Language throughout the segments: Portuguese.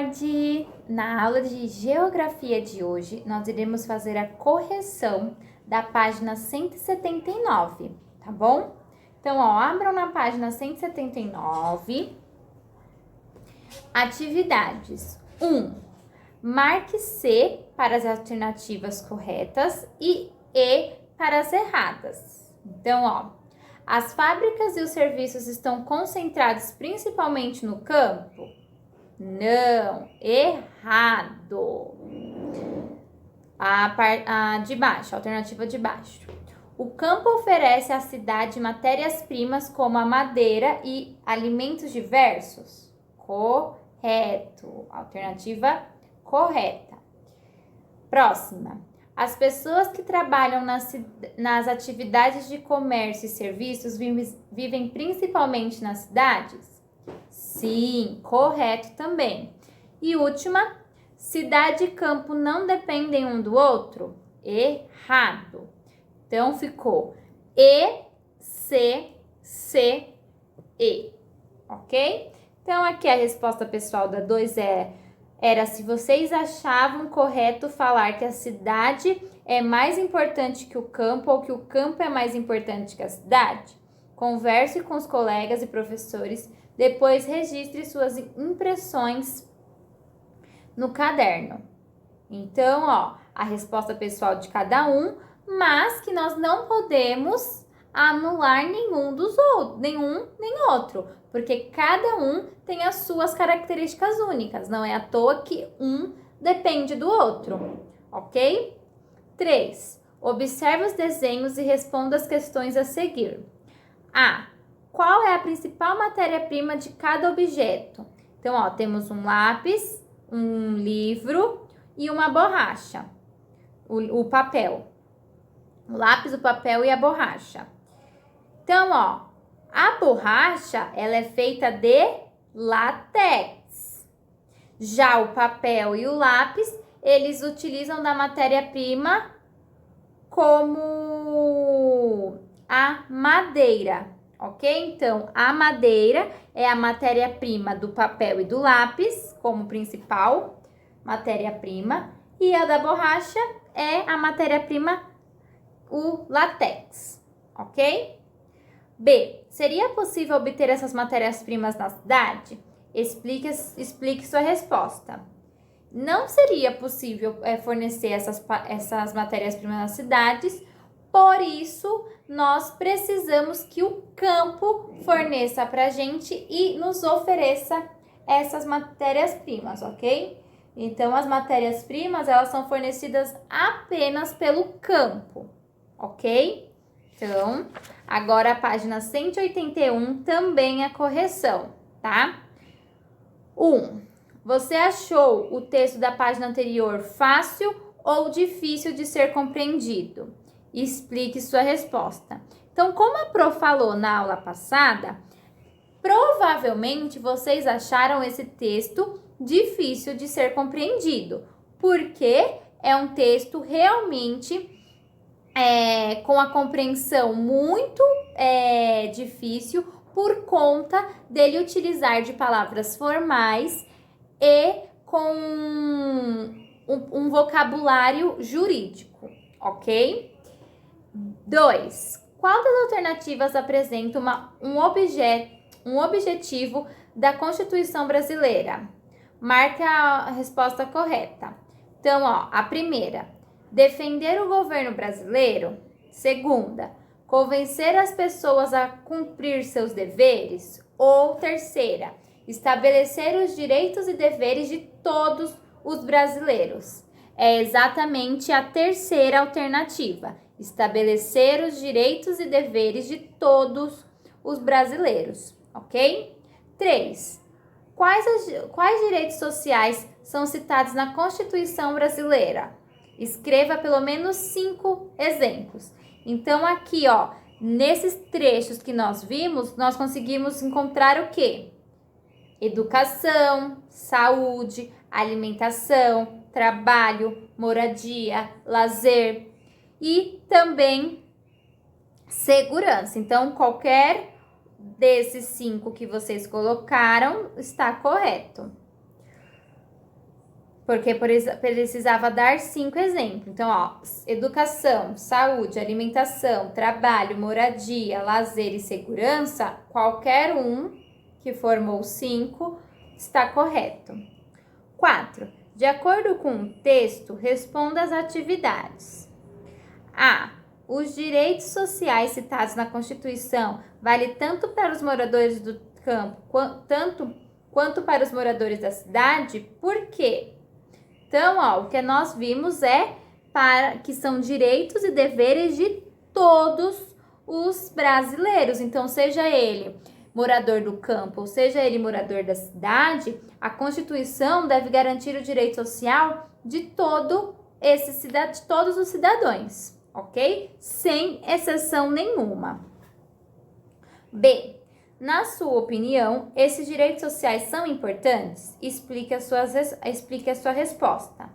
tarde! Na aula de Geografia de hoje, nós iremos fazer a correção da página 179, tá bom? Então, abram na página 179. Atividades. 1. Marque C para as alternativas corretas e E para as erradas. Então, as fábricas e os serviços estão concentrados principalmente no campo? Não, errado. A de baixo, a alternativa de baixo. O campo oferece à cidade matérias-primas como a madeira e alimentos diversos? Correto. Alternativa correta. Próxima. As pessoas que trabalham nas atividades de comércio e serviços vivem principalmente nas cidades? Sim, correto também. E última, cidade e campo não dependem um do outro? Errado. Então, ficou E, C, C, E. Ok? Então, aqui a resposta pessoal da 2 era se vocês achavam correto falar que a cidade é mais importante que o campo ou que o campo é mais importante que a cidade. Converse com os colegas e professores, depois registre suas impressões no caderno. Então, a resposta pessoal de cada um, mas que nós não podemos anular nenhum nem outro, porque cada um tem as suas características únicas, não é à toa que um depende do outro, ok? 3. Observe os desenhos e responda as questões a seguir. A. Qual é a principal matéria-prima de cada objeto? Então, temos um lápis, um livro e uma borracha, o papel. O lápis, o papel e a borracha. Então, a borracha, ela é feita de látex. Já o papel e o lápis, eles utilizam da matéria-prima como a madeira, ok? Então, a madeira é a matéria-prima do papel e do lápis, como principal matéria-prima, e a da borracha é a matéria-prima, o látex, ok? B. Seria possível obter essas matérias-primas na cidade? Explique sua resposta. Não seria possível fornecer essas matérias-primas nas cidades, por isso nós precisamos que o campo forneça para a gente e nos ofereça essas matérias-primas, ok? Então, as matérias-primas, elas são fornecidas apenas pelo campo, ok? Então, agora a página 181 também é correção, tá? 1. Você achou o texto da página anterior fácil ou difícil de ser compreendido? Explique sua resposta. Então, como a Pro falou na aula passada, provavelmente vocês acharam esse texto difícil de ser compreendido, porque é um texto realmente com a compreensão muito difícil por conta dele utilizar de palavras formais e com um vocabulário jurídico, ok? 2. Qual das alternativas apresenta um objetivo da Constituição brasileira? Marque a resposta correta. Então, a primeira, defender o governo brasileiro. Segunda, convencer as pessoas a cumprir seus deveres. Ou terceira, estabelecer os direitos e deveres de todos os brasileiros. É exatamente a terceira alternativa, estabelecer os direitos e deveres de todos os brasileiros, ok? 3. Quais direitos sociais são citados na Constituição brasileira? Escreva pelo menos 5 exemplos. Então, aqui, nesses trechos que nós vimos, nós conseguimos encontrar o quê? Educação, saúde, alimentação, trabalho, moradia, lazer e também segurança. Então, qualquer desses 5 que vocês colocaram está correto. Porque precisava dar 5 exemplos. Então, ó, educação, saúde, alimentação, trabalho, moradia, lazer e segurança, qualquer um que formou 5 está correto. 4. De acordo com o texto, responda as atividades. A. Os direitos sociais citados na Constituição valem tanto para os moradores do campo quanto para os moradores da cidade? Por quê? Então, ó, o que nós vimos é que são direitos e deveres de todos os brasileiros. Então, seja ele morador do campo ou seja ele morador da cidade, a Constituição deve garantir o direito social de todos os cidadãos, ok? Sem exceção nenhuma. B. Na sua opinião, esses direitos sociais são importantes? Explique a sua resposta.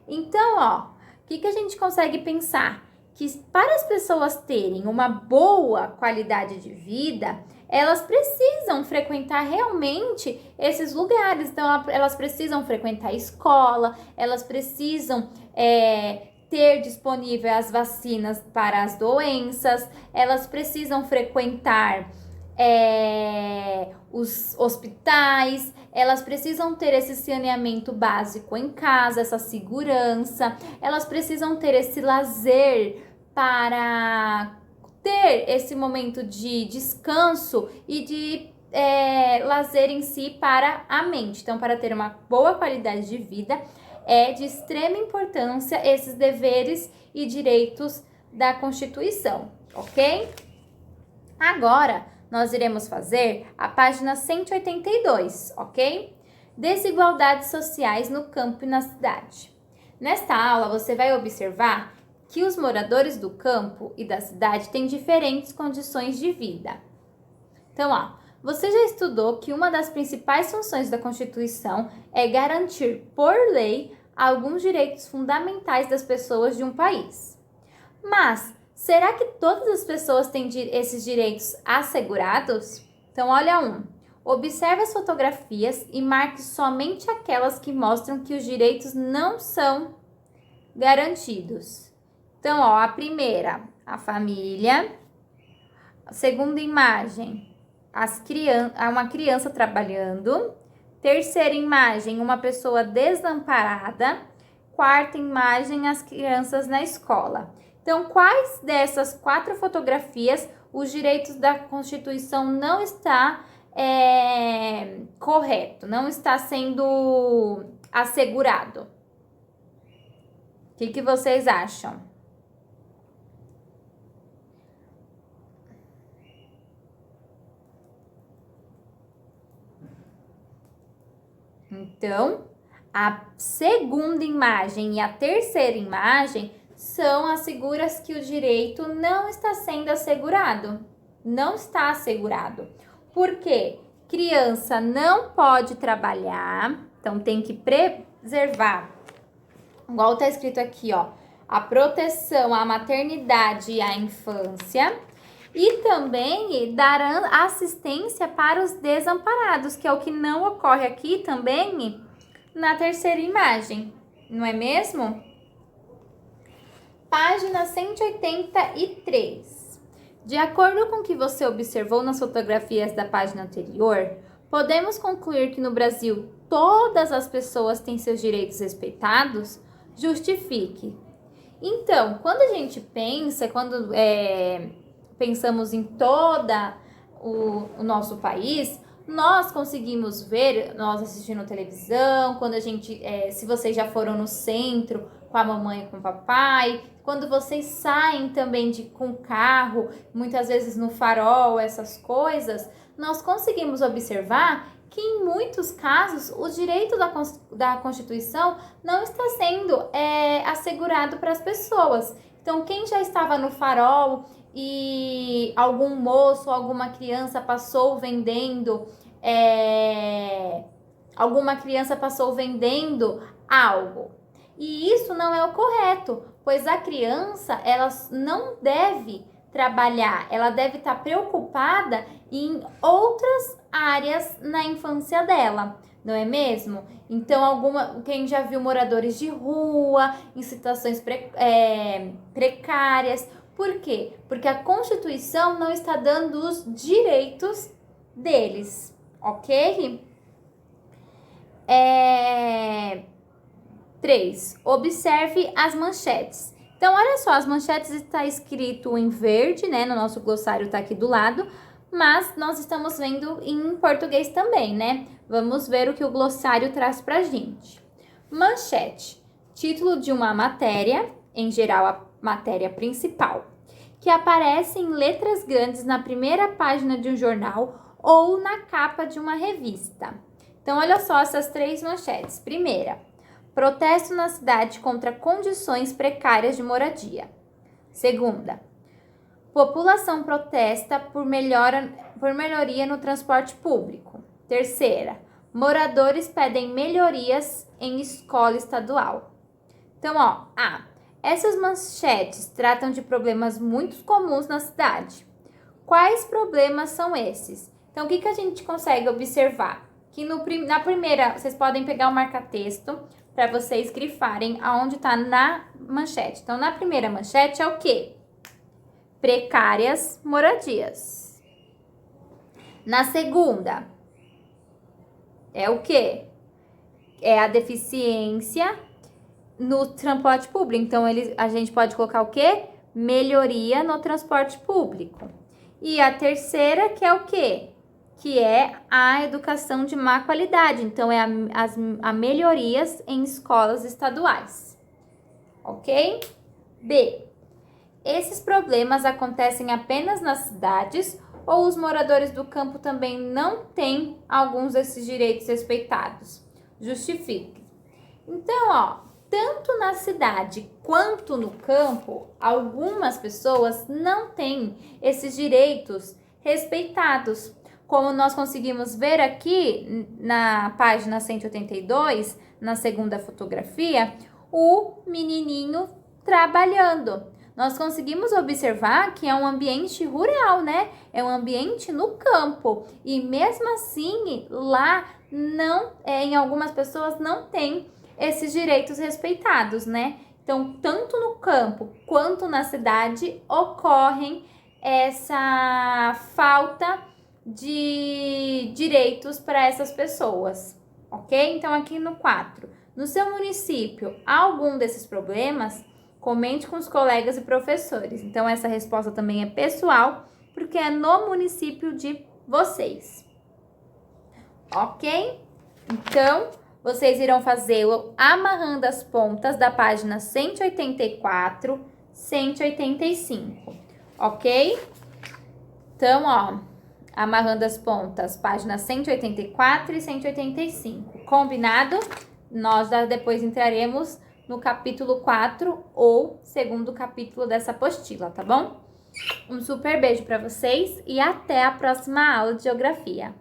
Então, ó, o que a gente consegue pensar? Que para as pessoas terem uma boa qualidade de vida, elas precisam frequentar realmente esses lugares. Então, elas precisam frequentar a escola, elas precisam ter disponível as vacinas para as doenças, elas precisam frequentar os hospitais, elas precisam ter esse saneamento básico em casa, essa segurança, elas precisam ter esse lazer para ter esse momento de descanso e de lazer em si para a mente. Então, para ter uma boa qualidade de vida, é de extrema importância esses deveres e direitos da Constituição, ok? Agora, nós iremos fazer a página 182, ok? Desigualdades sociais no campo e na cidade. Nesta aula, você vai observar que os moradores do campo e da cidade têm diferentes condições de vida. Então, ó, você já estudou que uma das principais funções da Constituição é garantir, por lei, alguns direitos fundamentais das pessoas de um país. Mas será que todas as pessoas têm esses direitos assegurados? Então, olha observe as fotografias e marque somente aquelas que mostram que os direitos não são garantidos. Então, ó, a primeira, a família. A segunda imagem, uma criança trabalhando. Terceira imagem, uma pessoa desamparada. Quarta imagem, as crianças na escola. Então, quais dessas 4 fotografias os direitos da Constituição não está correto, não está sendo assegurado? O que vocês acham? Então, a segunda imagem e a terceira imagem são as figuras que o direito não está sendo assegurado. Não está assegurado. Por quê? Criança não pode trabalhar, então tem que preservar. Igual está escrito aqui, ó, a proteção à maternidade e à infância. E também dar assistência para os desamparados, que é o que não ocorre aqui também na terceira imagem, não é mesmo? Página 183. De acordo com o que você observou nas fotografias da página anterior, podemos concluir que no Brasil todas as pessoas têm seus direitos respeitados? Justifique. Então, quando a gente pensa, pensamos em toda o nosso país, nós conseguimos ver, nós assistindo televisão, quando a gente, se vocês já foram no centro com a mamãe e com o papai, quando vocês saem também com o carro, muitas vezes no farol, essas coisas, nós conseguimos observar que em muitos casos o direito da Constituição não está sendo assegurado para as pessoas. Então, quem já estava no farol e algum moço, alguma criança passou vendendo algo. E isso não é o correto, pois a criança, ela não deve trabalhar, ela deve estar preocupada em outras áreas na infância dela. não é mesmo? Então, quem já viu moradores de rua, em situações precárias. Por quê? Porque a Constituição não está dando os direitos deles, ok? 3. Observe as manchetes. Então, olha só, as manchetes está escrito em verde, né? No nosso glossário tá aqui do lado, mas nós estamos vendo em português também, né? Vamos ver o que o glossário traz pra gente. Manchete. Título de uma matéria, em geral a matéria principal, que aparece em letras grandes na primeira página de um jornal ou na capa de uma revista. Então, olha só essas 3 manchetes. Primeira, protesto na cidade contra condições precárias de moradia. Segunda, população protesta por melhoria no transporte público. Terceira, moradores pedem melhorias em escola estadual. Então, essas manchetes tratam de problemas muito comuns na cidade. Quais problemas são esses? Então, o que a gente consegue observar? Que na primeira, vocês podem pegar o marca-texto para vocês grifarem aonde está na manchete. Então, na primeira manchete é o quê? Precárias moradias. Na segunda, é o quê? É a deficiência no transporte público. Então, a gente pode colocar o quê? Melhoria no transporte público. E a terceira, que é o quê? Que é a educação de má qualidade. Então, é a melhorias em escolas estaduais. Ok? B. Esses problemas acontecem apenas nas cidades ou os moradores do campo também não têm alguns desses direitos respeitados? Justifique. Então, tanto na cidade quanto no campo, algumas pessoas não têm esses direitos respeitados. Como nós conseguimos ver aqui na página 182, na segunda fotografia, o menininho trabalhando. Nós conseguimos observar que é um ambiente rural, né? É um ambiente no campo. E mesmo assim, lá em algumas pessoas não tem esses direitos respeitados, né? Então, tanto no campo quanto na cidade ocorrem essa falta de direitos para essas pessoas, ok? Então, aqui no 4. No seu município, há algum desses problemas? Comente com os colegas e professores. Então, essa resposta também é pessoal, porque é no município de vocês. Ok? Então, vocês irão fazer amarrando as pontas da página 184, 185. Ok? Então, amarrando as pontas, páginas 184 e 185. Combinado? Nós já depois entraremos no capítulo 4 ou segundo capítulo dessa apostila, tá bom? Um super beijo para vocês e até a próxima aula de geografia.